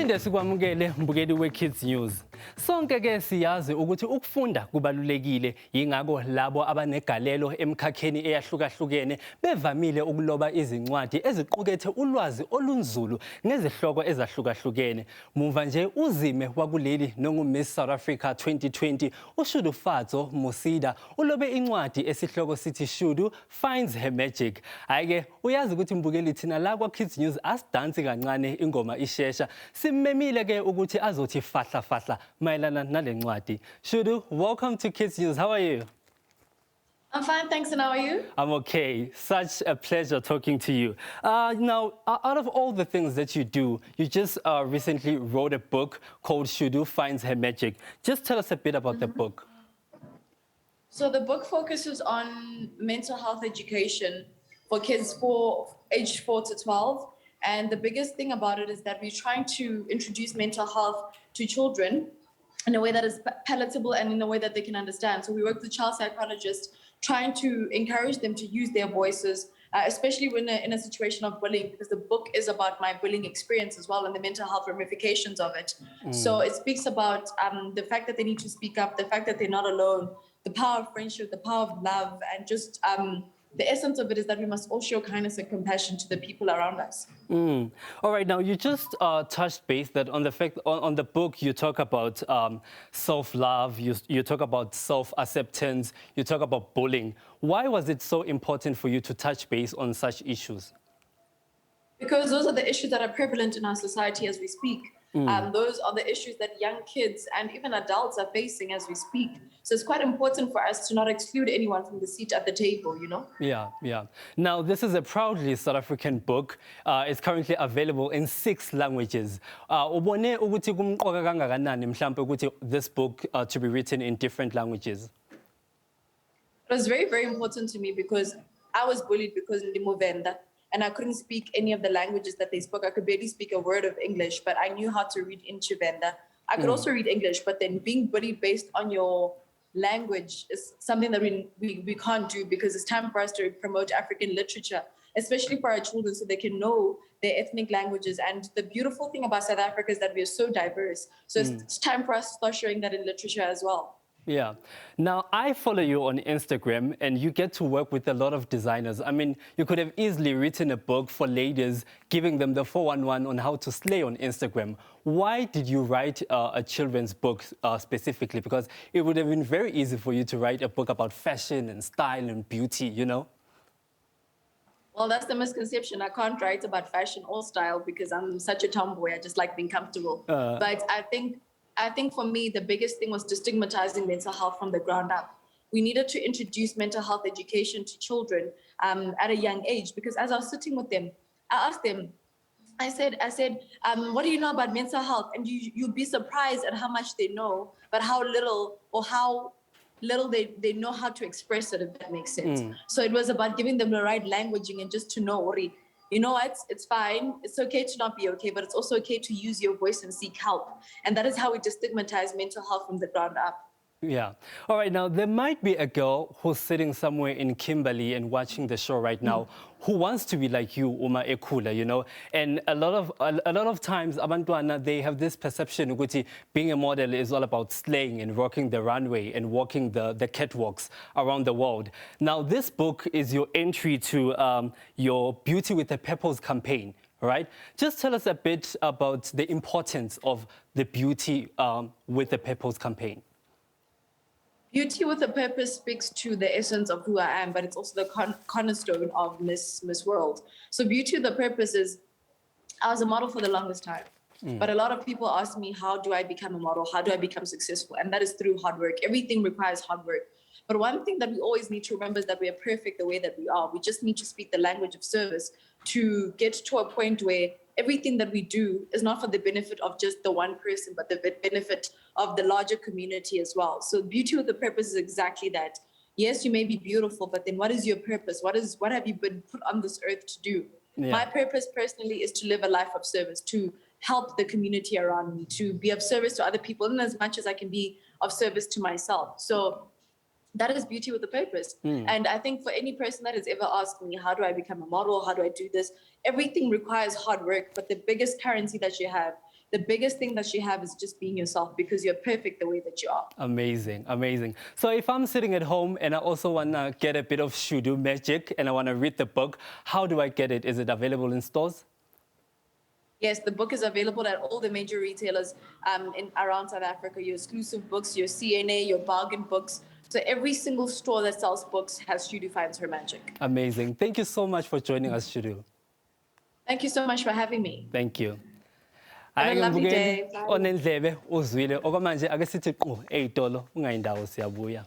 Siphinde sikwamukele mbukeli we-Kids News. Sonke ke siyazi ukuthi ukufunda kubalulekile, yingakho labo abanegalelo emkhakheni eyahlukahlukene bevamile ukuloba izincwadi eziqukethe ulwazi olunzulu ngezihloko ezahlukahlukene. Muva nje uzime wakuleli nongu-Miss South Africa 2020 uShudufhadzo Musida ulobe incwadi esihloko sithi Shudu Finds Her Magic. Ayike uyazi ukuthi mbukeli thina la kwa-Kids News asidansi kancane ingoma ishesha. Simmemile ke ukuthi azothi fahla fahla mayelana nale ncwadi. Shudu, welcome to Kids News. How are you? I'm fine, thanks, and how are you? I'm okay. Such a pleasure talking to you. Now, out of all the things that you do, you just recently wrote a book called Shudu Finds Her Magic. Just tell us a bit about the book. So the book focuses on mental health education for kids aged 4 to 12. And the biggest thing about it is that we're trying to introduce mental health to children in a way that is palatable and in a way that they can understand. So we work with child psychologists, trying to encourage them to use their voices, especially when in a situation of bullying, because the book is about my bullying experience as well and the mental health ramifications of it. So it speaks about the fact that they need to speak up, the fact that they're not alone, the power of friendship, the power of love, and just the essence of it is that we must all show kindness and compassion to the people around us. All right, now you just touched base that on the fact on the book you talk about self-love, you talk about self-acceptance, you talk about bullying. Why was it so important for you to touch base on such issues? Because those are the issues that are prevalent in our society as we speak. Those are the issues that young kids and even adults are facing as we speak. So it's quite important for us to not exclude anyone from the seat at the table, you know? Yeah. Now, this is a proudly South African book. It's currently available in 6 languages. Ubone ukuthi kumqoka kangakanani mhlambe ukuthi this book to be written in different languages? It was very, very important to me because I was bullied because in Movenda. And I couldn't speak any of the languages that they spoke. I could barely speak a word of English, but I knew how to read in Chivenda. I could also read English, but then being bullied based on your language is something that we can't do, because it's time for us to promote African literature, especially for our children, so they can know their ethnic languages. And the beautiful thing about South Africa is that we are so diverse. So it's time for us to start showing that in literature as well. Yeah. Now, I follow you on Instagram and you get to work with a lot of designers. I mean, you could have easily written a book for ladies, giving them the 411 on how to slay on Instagram. Why did you write a children's book specifically? Because it would have been very easy for you to write a book about fashion and style and beauty, you know? Well, that's the misconception. I can't write about fashion or style because I'm such a tomboy. I just like being comfortable. But I think for me, the biggest thing was destigmatizing mental health from the ground up. We needed to introduce mental health education to children at a young age, because as I was sitting with them, I asked them, I said, what do you know about mental health? And you'd be surprised at how much they know, but how little they know how to express it, if that makes sense. So it was about giving them the right languaging and just to know, you know what, it's fine. It's okay to not be okay, but it's also okay to use your voice and seek help. And that is how we destigmatize mental health from the ground up. Yeah. All right. Now, there might be a girl who's sitting somewhere in Kimberley and watching the show right now who wants to be like you, Uma Ekula, you know. And a lot of times, abantwana, they have this perception that being a model is all about slaying and rocking the runway and walking the catwalks around the world. Now, this book is your entry to your Beauty with a Purpose campaign. All right. Just tell us a bit about the importance of the Beauty with a Purpose campaign. Beauty with a Purpose speaks to the essence of who I am, but it's also the cornerstone of Miss World. So Beauty with a Purpose is, I was a model for the longest time, but a lot of people ask me, how do I become a model? How do I become successful? And that is through hard work. Everything requires hard work. But one thing that we always need to remember is that we are perfect the way that we are. We just need to speak the language of service to get to a point where everything that we do is not for the benefit of just the one person, but the benefit of the larger community as well. So Beauty with a Purpose is exactly that. Yes, you may be beautiful, but then what is your purpose? What have you been put on this earth to do? Yeah. My purpose personally is to live a life of service, to help the community around me, to be of service to other people, and as much as I can be of service to myself. So that is Beauty with a Purpose. And I think for any person that has ever asked me, how do I become a model? How do I do this? Everything requires hard work, but the biggest currency that you have the biggest thing that you have is just being yourself because you're perfect the way that you are. Amazing, amazing. So if I'm sitting at home and I also want to get a bit of Shudu magic and I want to read the book, how do I get it? Is it available in stores? Yes, the book is available at all the major retailers around South Africa, your exclusive books, your CNA, your bargain books. So every single store that sells books has Shudu finds her magic. Amazing. Thank you so much for joining us, Shudu. Thank you so much for having me. Thank you. Have a lovely Mbukeli, day. Bye. onendlebe uzwile okwamanje ake sithi qhu ey'tolo ungayindawo siyabuya.